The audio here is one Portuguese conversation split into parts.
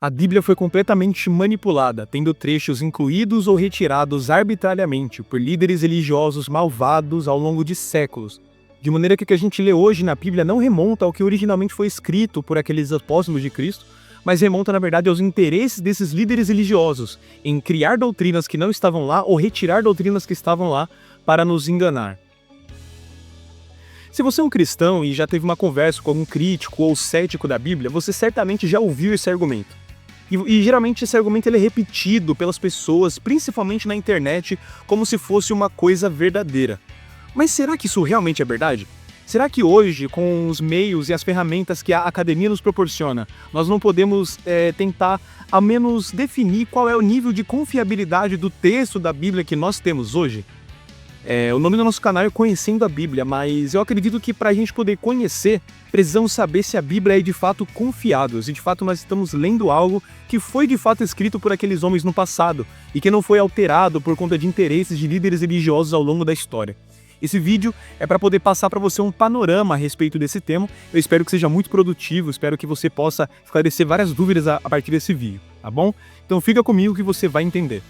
A Bíblia foi completamente manipulada, tendo trechos incluídos ou retirados arbitrariamente por líderes religiosos malvados ao longo de séculos. De maneira que o que a gente lê hoje na Bíblia não remonta ao que originalmente foi escrito por aqueles apóstolos de Cristo, mas remonta, na verdade, aos interesses desses líderes religiosos em criar doutrinas que não estavam lá ou retirar doutrinas que estavam lá para nos enganar. Se você é um cristão e já teve uma conversa com algum crítico ou cético da Bíblia, você certamente já ouviu esse argumento. E geralmente esse argumento ele é repetido pelas pessoas, principalmente na internet, como se fosse uma coisa verdadeira. Mas será que isso realmente é verdade? Será que hoje, com os meios e as ferramentas que a academia nos proporciona, nós não podemos tentar, ao menos, definir qual é o nível de confiabilidade do texto da Bíblia que nós temos hoje? O nome do nosso canal é Conhecendo a Bíblia, mas eu acredito que para a gente poder conhecer, precisamos saber se a Bíblia é de fato confiável, se de fato nós estamos lendo algo que foi de fato escrito por aqueles homens no passado e que não foi alterado por conta de interesses de líderes religiosos ao longo da história. Esse vídeo é para poder passar para você um panorama a respeito desse tema. Eu espero que seja muito produtivo, espero que você possa esclarecer várias dúvidas a partir desse vídeo, tá bom? Então fica comigo que você vai entender.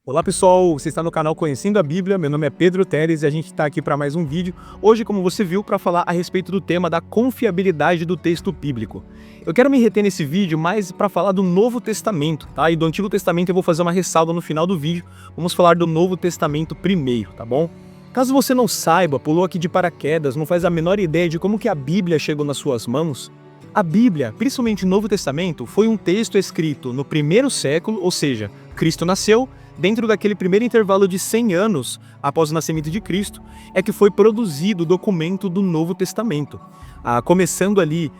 Olá pessoal, você está no canal Conhecendo a Bíblia, meu nome é Pedro Teres e a gente está aqui para mais um vídeo, hoje como você viu, para falar a respeito do tema da confiabilidade do texto bíblico. Eu quero me reter nesse vídeo mais para falar do Novo Testamento, tá? E do Antigo Testamento eu vou fazer uma ressalva no final do vídeo, vamos falar do Novo Testamento primeiro, tá bom? Caso você não saiba, pulou aqui de paraquedas, não faz a menor ideia de como que a Bíblia chegou nas suas mãos, a Bíblia, principalmente o Novo Testamento, foi um texto escrito no primeiro século, ou seja, Cristo nasceu, dentro daquele primeiro intervalo de 100 anos após o nascimento de Cristo, é que foi produzido o documento do Novo Testamento. Começando ali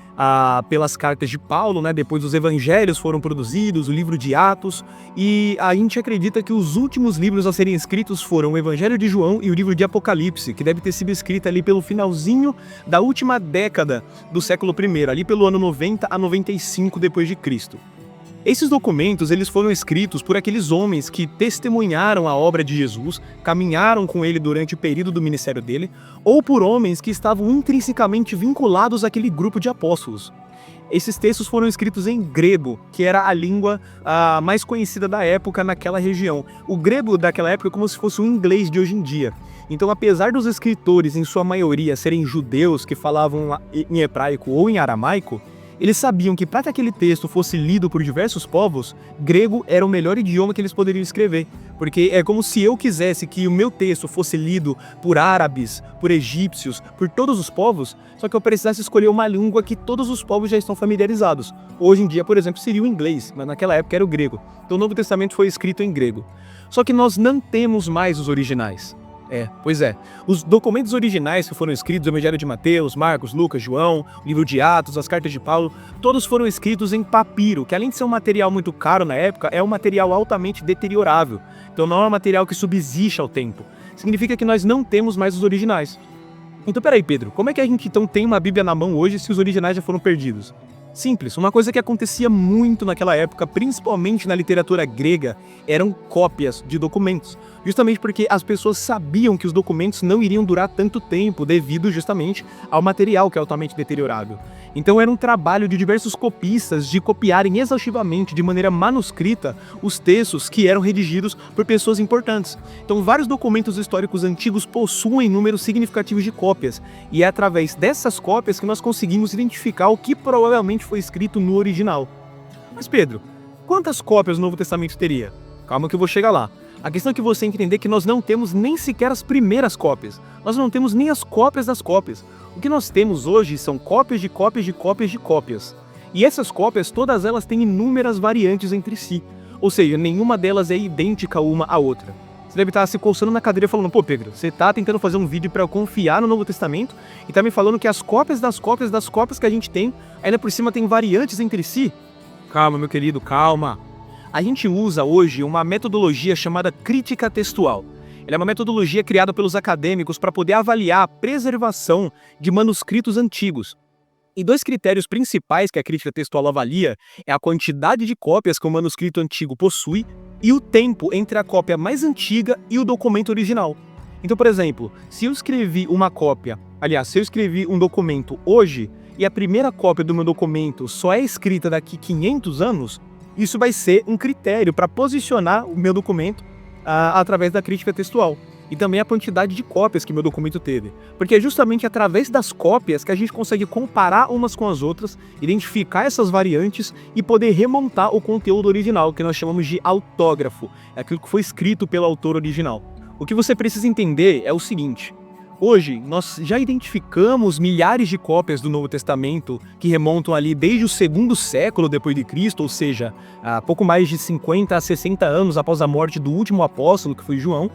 pelas cartas de Paulo, né? Depois os evangelhos foram produzidos, o livro de Atos, e a gente acredita que os últimos livros a serem escritos foram o Evangelho de João e o livro de Apocalipse, que deve ter sido escrito ali pelo finalzinho da última década do século I, ali pelo ano 90 a 95 depois de Cristo. Esses documentos eles foram escritos por aqueles homens que testemunharam a obra de Jesus, caminharam com ele durante o período do ministério dele, ou por homens que estavam intrinsecamente vinculados àquele grupo de apóstolos. Esses textos foram escritos em grego, que era a língua mais conhecida da época naquela região. O grego daquela época é como se fosse o inglês de hoje em dia. Então, apesar dos escritores, em sua maioria, serem judeus que falavam em hebraico ou em aramaico, eles sabiam que para que aquele texto fosse lido por diversos povos, grego era o melhor idioma que eles poderiam escrever. Porque é como se eu quisesse que o meu texto fosse lido por árabes, por egípcios, por todos os povos, só que eu precisasse escolher uma língua que todos os povos já estão familiarizados. Hoje em dia, por exemplo, seria o inglês, mas naquela época era o grego. Então o Novo Testamento foi escrito em grego. Só que nós não temos mais os originais. Pois é. Os documentos originais que foram escritos, o Evangelho de Mateus, Marcos, Lucas, João, o livro de Atos, as cartas de Paulo, todos foram escritos em papiro, que além de ser um material muito caro na época, é um material altamente deteriorável. Então não é um material que subsiste ao tempo. Significa que nós não temos mais os originais. Então peraí, Pedro, como é que a gente então tem uma Bíblia na mão hoje se os originais já foram perdidos? Simples, uma coisa que acontecia muito naquela época, principalmente na literatura grega, eram cópias de documentos. Justamente porque as pessoas sabiam que os documentos não iriam durar tanto tempo devido justamente ao material que é altamente deteriorável. Então era um trabalho de diversos copistas de copiarem exaustivamente, de maneira manuscrita, os textos que eram redigidos por pessoas importantes. Então vários documentos históricos antigos possuem números significativos de cópias, e é através dessas cópias que nós conseguimos identificar o que provavelmente foi escrito no original. Mas Pedro, quantas cópias o Novo Testamento teria? Calma que eu vou chegar lá. A questão é que você entender que nós não temos nem sequer as primeiras cópias. Nós não temos nem as cópias das cópias. O que nós temos hoje são cópias de cópias de cópias de cópias. E essas cópias, todas elas têm inúmeras variantes entre si. Ou seja, nenhuma delas é idêntica uma à outra. Você deve estar se coçando na cadeira falando, pô Pedro, você está tentando fazer um vídeo para eu confiar no Novo Testamento e está me falando que as cópias das cópias das cópias que a gente tem, ainda por cima tem variantes entre si? Calma, meu querido, calma. A gente usa hoje uma metodologia chamada crítica textual. Ela é uma metodologia criada pelos acadêmicos para poder avaliar a preservação de manuscritos antigos. E dois critérios principais que a crítica textual avalia é a quantidade de cópias que o manuscrito antigo possui e o tempo entre a cópia mais antiga e o documento original. Então, por exemplo, se eu escrevi uma cópia, aliás, se eu escrevi um documento hoje, e a primeira cópia do meu documento só é escrita daqui 500 anos, isso vai ser um critério para posicionar o meu documento através da crítica textual. E também a quantidade de cópias que meu documento teve. Porque é justamente através das cópias que a gente consegue comparar umas com as outras, identificar essas variantes e poder remontar o conteúdo original, que nós chamamos de autógrafo. É aquilo que foi escrito pelo autor original. O que você precisa entender é o seguinte: hoje, nós já identificamos milhares de cópias do Novo Testamento que remontam ali desde o segundo século depois de Cristo, ou seja, há pouco mais de 50 a 60 anos após a morte do último apóstolo, que foi João.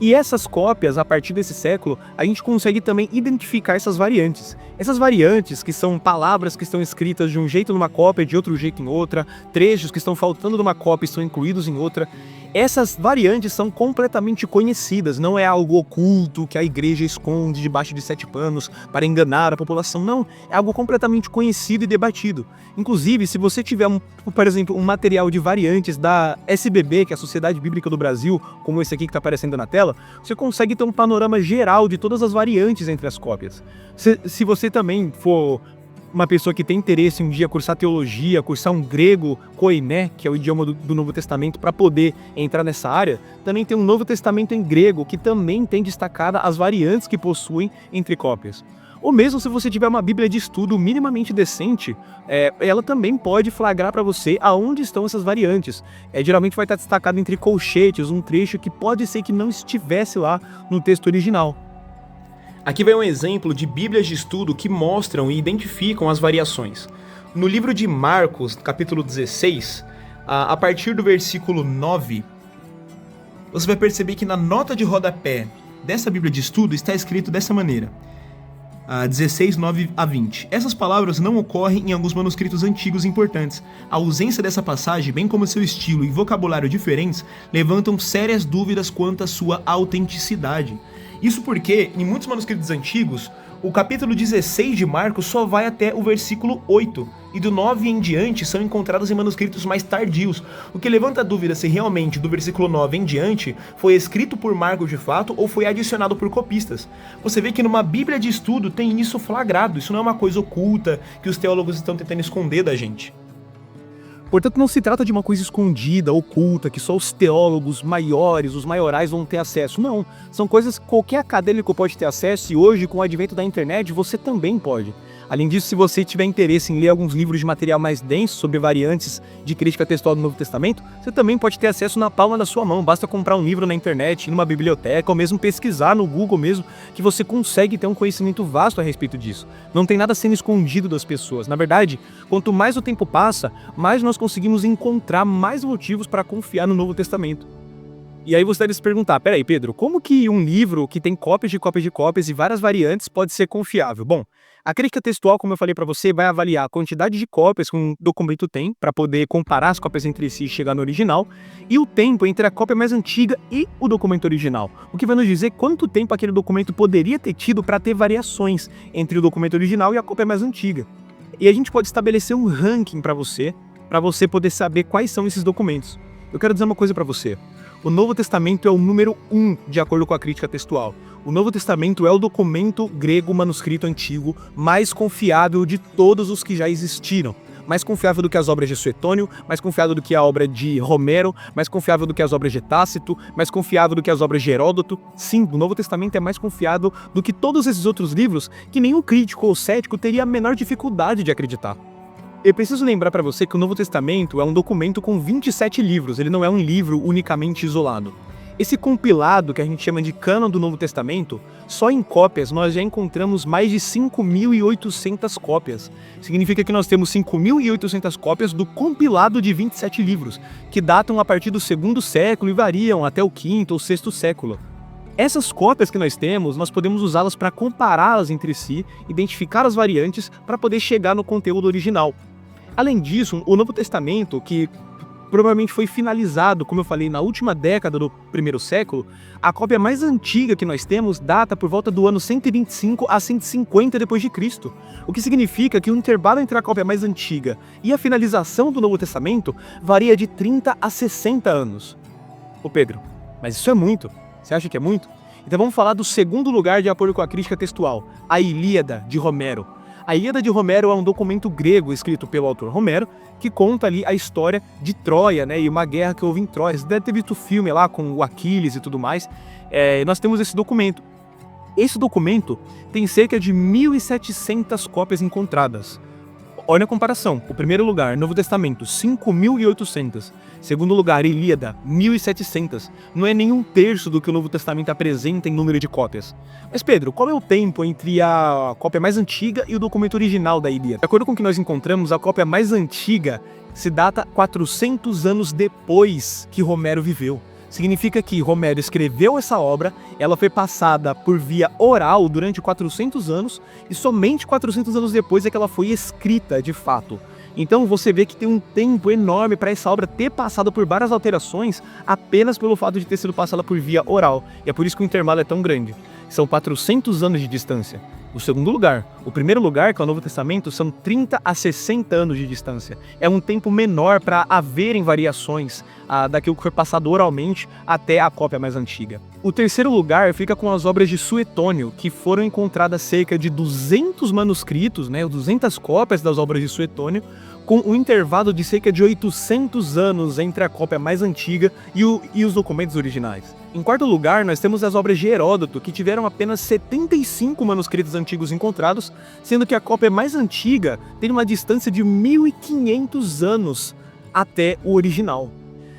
E essas cópias, a partir desse século, a gente consegue também identificar essas variantes. Essas variantes, que são palavras que estão escritas de um jeito numa cópia, de outro jeito em outra, trechos que estão faltando numa cópia e estão incluídos em outra. Essas variantes são completamente conhecidas, não é algo oculto que a igreja esconde debaixo de 7 panos para enganar a população, não. É algo completamente conhecido e debatido. Inclusive, se você tiver, por exemplo, um material de variantes da SBB, que é a Sociedade Bíblica do Brasil, como esse aqui que está aparecendo na tela, você consegue ter um panorama geral de todas as variantes entre as cópias. Se você também for uma pessoa que tem interesse em um dia cursar teologia, cursar um grego koiné, que é o idioma do Novo Testamento, para poder entrar nessa área, também tem um Novo Testamento em grego, que também tem destacada as variantes que possuem entre cópias. Ou mesmo se você tiver uma Bíblia de estudo minimamente decente, ela também pode flagrar para você aonde estão essas variantes. Geralmente vai estar destacado entre colchetes, um trecho que pode ser que não estivesse lá no texto original. Aqui vai um exemplo de bíblias de estudo que mostram e identificam as variações. No livro de Marcos, capítulo 16, a partir do versículo 9, você vai perceber que na nota de rodapé dessa bíblia de estudo está escrito dessa maneira: 16, 9 a 20. Essas palavras não ocorrem em alguns manuscritos antigos importantes. A ausência dessa passagem, bem como seu estilo e vocabulário diferentes, levantam sérias dúvidas quanto à sua autenticidade. Isso porque, em muitos manuscritos antigos, o capítulo 16 de Marcos só vai até o versículo 8, e do 9 em diante são encontrados em manuscritos mais tardios, o que levanta a dúvida se realmente do versículo 9 em diante foi escrito por Marcos de fato ou foi adicionado por copistas. Você vê que numa Bíblia de estudo tem isso flagrado, isso não é uma coisa oculta que os teólogos estão tentando esconder da gente. Portanto, não se trata de uma coisa escondida, oculta, que só os teólogos maiores, os maiorais vão ter acesso. Não, são coisas que qualquer acadêmico pode ter acesso e hoje, com o advento da internet, você também pode. Além disso, se você tiver interesse em ler alguns livros de material mais denso sobre variantes de crítica textual do Novo Testamento, você também pode ter acesso na palma da sua mão. Basta comprar um livro na internet, numa biblioteca, ou mesmo pesquisar no Google mesmo, que você consegue ter um conhecimento vasto a respeito disso. Não tem nada sendo escondido das pessoas. Na verdade, quanto mais o tempo passa, mais nós conseguimos encontrar mais motivos para confiar no Novo Testamento. E aí você deve se perguntar: peraí, Pedro, como que um livro que tem cópias de cópias de cópias e várias variantes pode ser confiável? Bom, a crítica textual, como eu falei para você, vai avaliar a quantidade de cópias que um documento tem, para poder comparar as cópias entre si e chegar no original, e o tempo entre a cópia mais antiga e o documento original, o que vai nos dizer quanto tempo aquele documento poderia ter tido para ter variações entre o documento original e a cópia mais antiga. E a gente pode estabelecer um ranking para você poder saber quais são esses documentos. Eu quero dizer uma coisa para você: o Novo Testamento é o número 1 de acordo com a crítica textual. O Novo Testamento é o documento grego manuscrito antigo mais confiável de todos os que já existiram. Mais confiável do que as obras de Suetônio, mais confiável do que a obra de Romero, mais confiável do que as obras de Tácito, mais confiável do que as obras de Heródoto. Sim, o Novo Testamento é mais confiável do que todos esses outros livros que nenhum crítico ou cético teria a menor dificuldade de acreditar. Eu preciso lembrar para você que o Novo Testamento é um documento com 27 livros, ele não é um livro unicamente isolado. Esse compilado, que a gente chama de cânon do Novo Testamento, só em cópias nós já encontramos mais de 5.800 cópias. Significa que nós temos 5.800 cópias do compilado de 27 livros, que datam a partir do 2º século e variam até o 5º ou 6º século. Essas cópias que nós temos, nós podemos usá-las para compará-las entre si, identificar as variantes para poder chegar no conteúdo original. Além disso, o Novo Testamento, que provavelmente foi finalizado, como eu falei, na última década do 1º século, a cópia mais antiga que nós temos data por volta do ano 125 a 150 depois de Cristo, o que significa que o intervalo entre a cópia mais antiga e a finalização do Novo Testamento varia de 30 a 60 anos. Ô Pedro, mas isso é muito. Você acha que é muito? Então vamos falar do segundo lugar de acordo com a crítica textual, a Ilíada, de Romero. A Ilíada de Homero é um documento grego escrito pelo autor Homero, que conta ali a história de Troia, né, e uma guerra que houve em Troia. Você deve ter visto o filme lá com o Aquiles e tudo mais. Nós temos esse documento. Esse documento tem cerca de 1.700 cópias encontradas. Olha a comparação. O primeiro lugar, Novo Testamento, 5.800. Segundo lugar, Ilíada, 1.700. Não é nem um terço do que o Novo Testamento apresenta em número de cópias. Mas Pedro, qual é o tempo entre a cópia mais antiga e o documento original da Ilíada? De acordo com o que nós encontramos, a cópia mais antiga se data 400 anos depois que Homero viveu. Significa que Homero escreveu essa obra, ela foi passada por via oral durante 400 anos e somente 400 anos depois é que ela foi escrita de fato. Então você vê que tem um tempo enorme para essa obra ter passado por várias alterações apenas pelo fato de ter sido passada por via oral. E é por isso que o intervalo é tão grande. São 400 anos de distância. O segundo lugar. O primeiro lugar, que é o Novo Testamento, são 30 a 60 anos de distância. É um tempo menor para haverem variações daquilo que foi passado oralmente até a cópia mais antiga. O terceiro lugar fica com as obras de Suetônio, que foram encontradas cerca de 200 manuscritos, 200 cópias das obras de Suetônio, com um intervalo de cerca de 800 anos entre a cópia mais antiga e os documentos originais. Em quarto lugar, nós temos as obras de Heródoto, que tiveram apenas 75 manuscritos antigos encontrados, sendo que a cópia mais antiga tem uma distância de 1.500 anos até o original.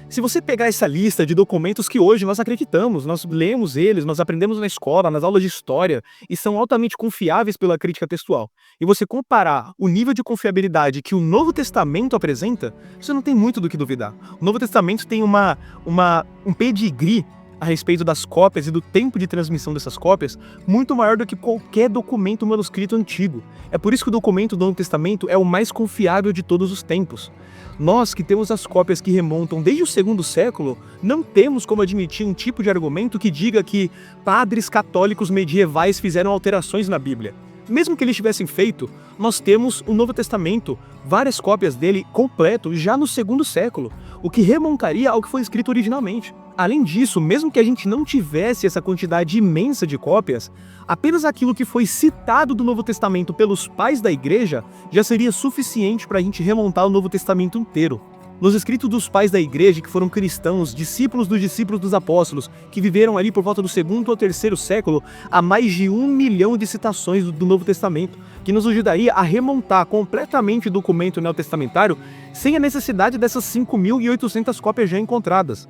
Se você pegar essa lista de documentos que hoje nós acreditamos, nós lemos eles, nós aprendemos na escola, nas aulas de história, e são altamente confiáveis pela crítica textual, e você comparar o nível de confiabilidade que o Novo Testamento apresenta, você não tem muito do que duvidar. O Novo Testamento tem um pedigree a respeito das cópias e do tempo de transmissão dessas cópias muito maior do que qualquer documento manuscrito antigo. É por isso que o documento do Novo Testamento é o mais confiável de todos os tempos. Nós, que temos as cópias que remontam desde o segundo século, não temos como admitir um tipo de argumento que diga que padres católicos medievais fizeram alterações na Bíblia. Mesmo que eles tivessem feito, nós temos o Novo Testamento, várias cópias dele completo já no segundo século, o que remontaria ao que foi escrito originalmente. Além disso, mesmo que a gente não tivesse essa quantidade imensa de cópias, apenas aquilo que foi citado do Novo Testamento pelos pais da igreja já seria suficiente para a gente remontar o Novo Testamento inteiro. Nos escritos dos pais da igreja, que foram cristãos, discípulos dos apóstolos, que viveram ali por volta do segundo ou terceiro século, há mais de 1 milhão de citações do Novo Testamento, que nos ajudaria a remontar completamente o documento neotestamentário sem a necessidade dessas 5.800 cópias já encontradas.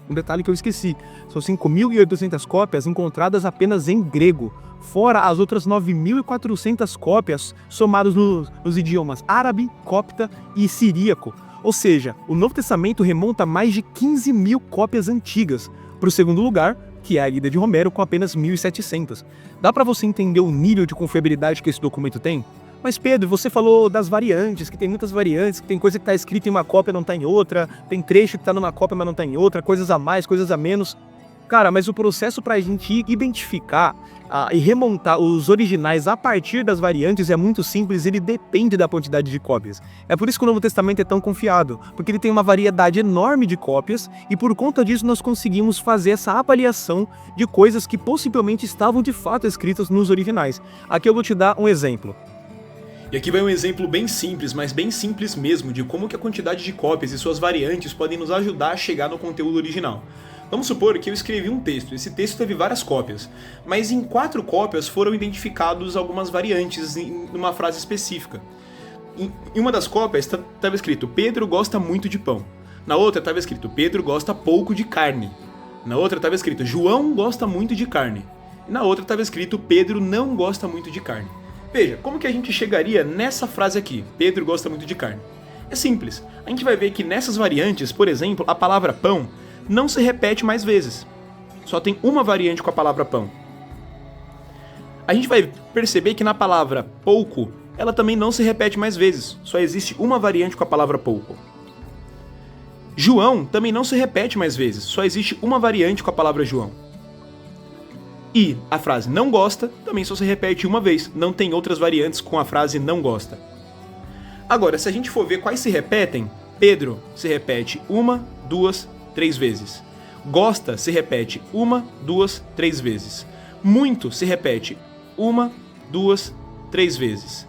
Um detalhe que eu esqueci, são 5.800 cópias encontradas apenas em grego, fora as outras 9.400 cópias somadas nos idiomas árabe, copta e siríaco. Ou seja, o Novo Testamento remonta a mais de 15 mil cópias antigas, para o segundo lugar, que é a Ilíada de Homero, com apenas 1.700. Dá para você entender o nível de confiabilidade que esse documento tem? Mas Pedro, você falou das variantes, que tem muitas variantes, que tem coisa que está escrita em uma cópia e não está em outra, tem trecho que está numa cópia mas não está em outra, coisas a mais, coisas a menos. Cara, mas o processo para a gente identificar e remontar os originais a partir das variantes é muito simples, ele depende da quantidade de cópias. É por isso que o Novo Testamento é tão confiável, porque ele tem uma variedade enorme de cópias e por conta disso nós conseguimos fazer essa avaliação de coisas que possivelmente estavam de fato escritas nos originais. Aqui eu vou te dar um exemplo. E aqui vai um exemplo bem simples, mas bem simples mesmo, de como que a quantidade de cópias e suas variantes podem nos ajudar a chegar no conteúdo original. Vamos supor que eu escrevi um texto, esse texto teve várias cópias, mas em 4 cópias foram identificados algumas variantes em uma frase específica. Em uma das cópias estava escrito Pedro gosta muito de pão, na outra estava escrito Pedro gosta pouco de carne, na outra estava escrito João gosta muito de carne, e na outra estava escrito Pedro não gosta muito de carne. Veja, como que a gente chegaria nessa frase aqui, Pedro gosta muito de carne? É simples, a gente vai ver que nessas variantes, por exemplo, a palavra pão não se repete mais vezes. Só tem uma variante com a palavra pão. A gente vai perceber que na palavra pouco, ela também não se repete mais vezes. Só existe uma variante com a palavra pouco. João também não se repete mais vezes. Só existe uma variante com a palavra João. E a frase não gosta também só se repete uma vez. Não tem outras variantes com a frase não gosta. Agora, se a gente for ver quais se repetem, Pedro se repete 1, 2, 3 vezes. Gosta se repete 1, 2, 3 vezes. Muito se repete 1, 2, 3 vezes.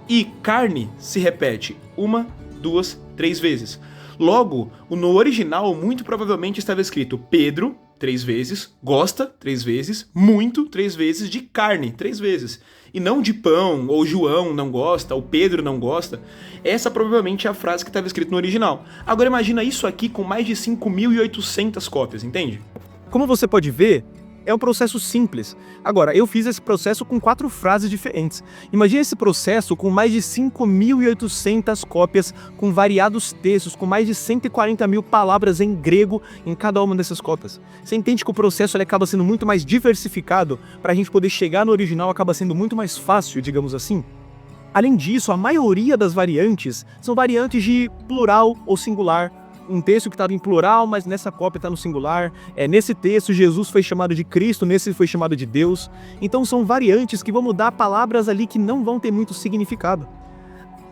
E carne se repete 1, 2, 3 vezes. Logo, no original, muito provavelmente estava escrito Pedro, 3 vezes, gosta, 3 vezes, muito, 3 vezes, de carne, 3 vezes. E não de pão, ou João não gosta, ou Pedro não gosta. Essa provavelmente é a frase que estava escrita no original. Agora imagina isso aqui com mais de 5.800 cópias, entende? Como você pode ver, é um processo simples. Agora, eu fiz esse processo com 4 frases diferentes. Imagine esse processo com mais de 5.800 cópias, com variados textos, com mais de 140 mil palavras em grego em cada uma dessas cópias. Você entende que o processo ele acaba sendo muito mais diversificado, para a gente poder chegar no original acaba sendo muito mais fácil, digamos assim? Além disso, a maioria das variantes são variantes de plural ou singular. Um texto que estava em plural, mas nessa cópia está no singular. Nesse texto, Jesus foi chamado de Cristo, nesse foi chamado de Deus. Então são variantes que vão mudar palavras ali que não vão ter muito significado.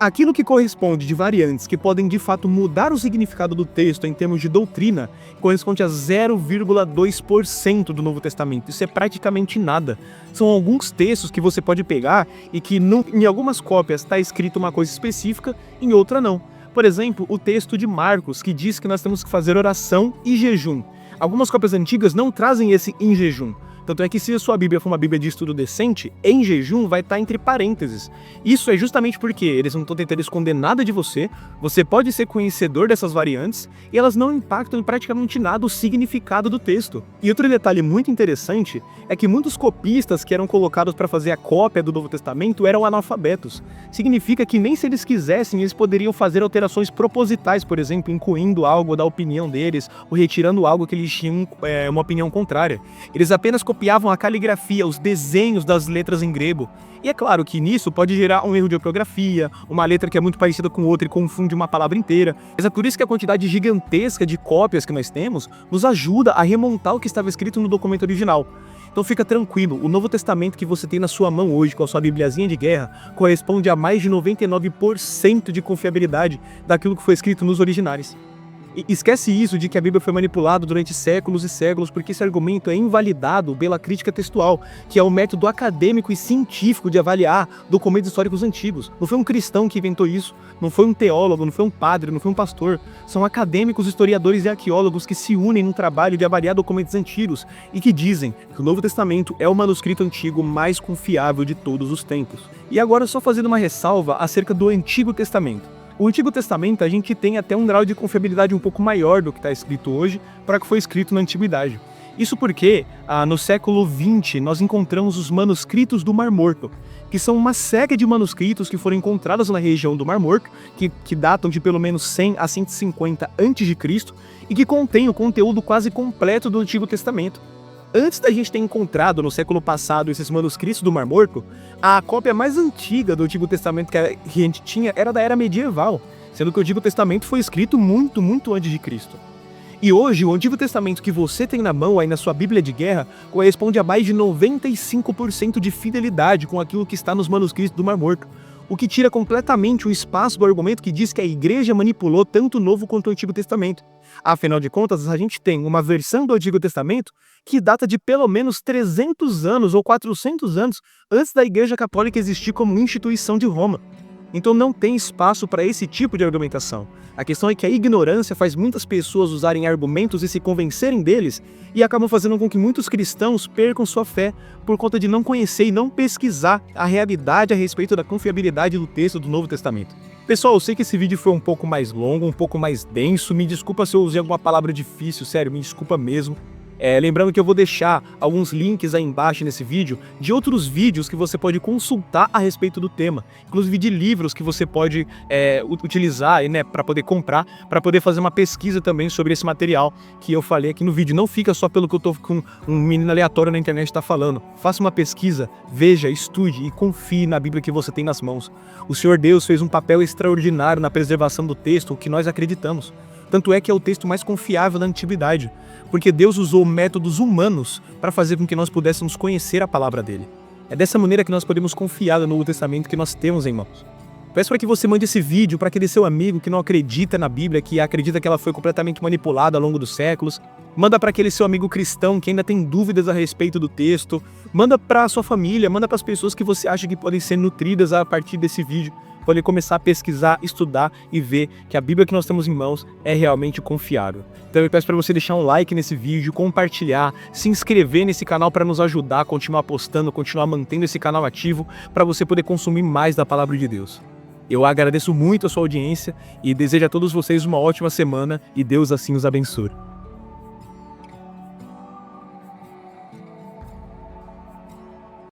Aquilo que corresponde de variantes que podem de fato mudar o significado do texto em termos de doutrina, corresponde a 0,2% do Novo Testamento. Isso é praticamente nada. São alguns textos que você pode pegar e que em algumas cópias está escrito uma coisa específica, em outra não. Por exemplo, o texto de Marcos, que diz que nós temos que fazer oração e jejum. Algumas cópias antigas não trazem esse em jejum. Tanto é que se a sua Bíblia for uma Bíblia de estudo decente, em jejum vai estar entre parênteses. Isso é justamente porque eles não estão tentando esconder nada de você, você pode ser conhecedor dessas variantes, e elas não impactam em praticamente nada o significado do texto. E outro detalhe muito interessante é que muitos copistas que eram colocados para fazer a cópia do Novo Testamento eram analfabetos. Significa que nem se eles quisessem, eles poderiam fazer alterações propositais, por exemplo, incluindo algo da opinião deles, ou retirando algo que eles tinham uma opinião contrária. Eles apenas copiavam a caligrafia, os desenhos das letras em grego. E é claro que nisso pode gerar um erro de ortografia, uma letra que é muito parecida com outra e confunde uma palavra inteira. Mas é por isso que a quantidade gigantesca de cópias que nós temos nos ajuda a remontar o que estava escrito no documento original. Então fica tranquilo, o Novo Testamento que você tem na sua mão hoje, com a sua bibliazinha de guerra, corresponde a mais de 99% de confiabilidade daquilo que foi escrito nos originais. E esquece isso de que a Bíblia foi manipulada durante séculos e séculos, porque esse argumento é invalidado pela crítica textual, que é o método acadêmico e científico de avaliar documentos históricos antigos. Não foi um cristão que inventou isso, não foi um teólogo, não foi um padre, não foi um pastor. São acadêmicos, historiadores e arqueólogos que se unem num trabalho de avaliar documentos antigos e que dizem que o Novo Testamento é o manuscrito antigo mais confiável de todos os tempos. E agora só fazendo uma ressalva acerca do Antigo Testamento. O Antigo Testamento a gente tem até um grau de confiabilidade um pouco maior do que está escrito hoje para o que foi escrito na Antiguidade. Isso porque, no século XX, nós encontramos os manuscritos do Mar Morto, que são uma série de manuscritos que foram encontrados na região do Mar Morto, que datam de pelo menos 100 a 150 a.C., e que contém o conteúdo quase completo do Antigo Testamento. Antes da gente ter encontrado no século passado esses manuscritos do Mar Morto, a cópia mais antiga do Antigo Testamento que a gente tinha era da Era Medieval, sendo que o Antigo Testamento foi escrito muito, muito antes de Cristo. E hoje, o Antigo Testamento que você tem na mão aí na sua Bíblia de guerra corresponde a mais de 95% de fidelidade com aquilo que está nos manuscritos do Mar Morto, o que tira completamente o espaço do argumento que diz que a igreja manipulou tanto o Novo quanto o Antigo Testamento. Afinal de contas, a gente tem uma versão do Antigo Testamento que data de pelo menos 300 anos ou 400 anos antes da Igreja Católica existir como instituição de Roma. Então não tem espaço para esse tipo de argumentação. A questão é que a ignorância faz muitas pessoas usarem argumentos e se convencerem deles e acabam fazendo com que muitos cristãos percam sua fé por conta de não conhecer e não pesquisar a realidade a respeito da confiabilidade do texto do Novo Testamento. Pessoal, eu sei que esse vídeo foi um pouco mais longo, um pouco mais denso, me desculpa se eu usei alguma palavra difícil, sério, me desculpa mesmo. Lembrando que eu vou deixar alguns links aí embaixo nesse vídeo de outros vídeos que você pode consultar a respeito do tema, inclusive de livros que você pode utilizar, né, para poder comprar, para poder fazer uma pesquisa também sobre esse material que eu falei aqui no vídeo. Não fica só pelo que eu tô com um menino aleatório na internet está falando. Faça uma pesquisa, veja, estude e confie na Bíblia que você tem nas mãos. O Senhor Deus fez um papel extraordinário na preservação do texto, o que nós acreditamos. Tanto é que é o texto mais confiável da antiguidade, porque Deus usou métodos humanos para fazer com que nós pudéssemos conhecer a palavra dele. É dessa maneira que nós podemos confiar no Novo Testamento que nós temos em mãos. Peço para que você mande esse vídeo para aquele seu amigo que não acredita na Bíblia, que acredita que ela foi completamente manipulada ao longo dos séculos. Manda para aquele seu amigo cristão que ainda tem dúvidas a respeito do texto. Manda para sua família, manda para as pessoas que você acha que podem ser nutridas a partir desse vídeo, podem começar a pesquisar, estudar e ver que a Bíblia que nós temos em mãos é realmente confiável. Então eu peço para você deixar um like nesse vídeo, compartilhar, se inscrever nesse canal para nos ajudar a continuar postando, continuar mantendo esse canal ativo, para você poder consumir mais da Palavra de Deus. Eu agradeço muito a sua audiência e desejo a todos vocês uma ótima semana e Deus assim os abençoe.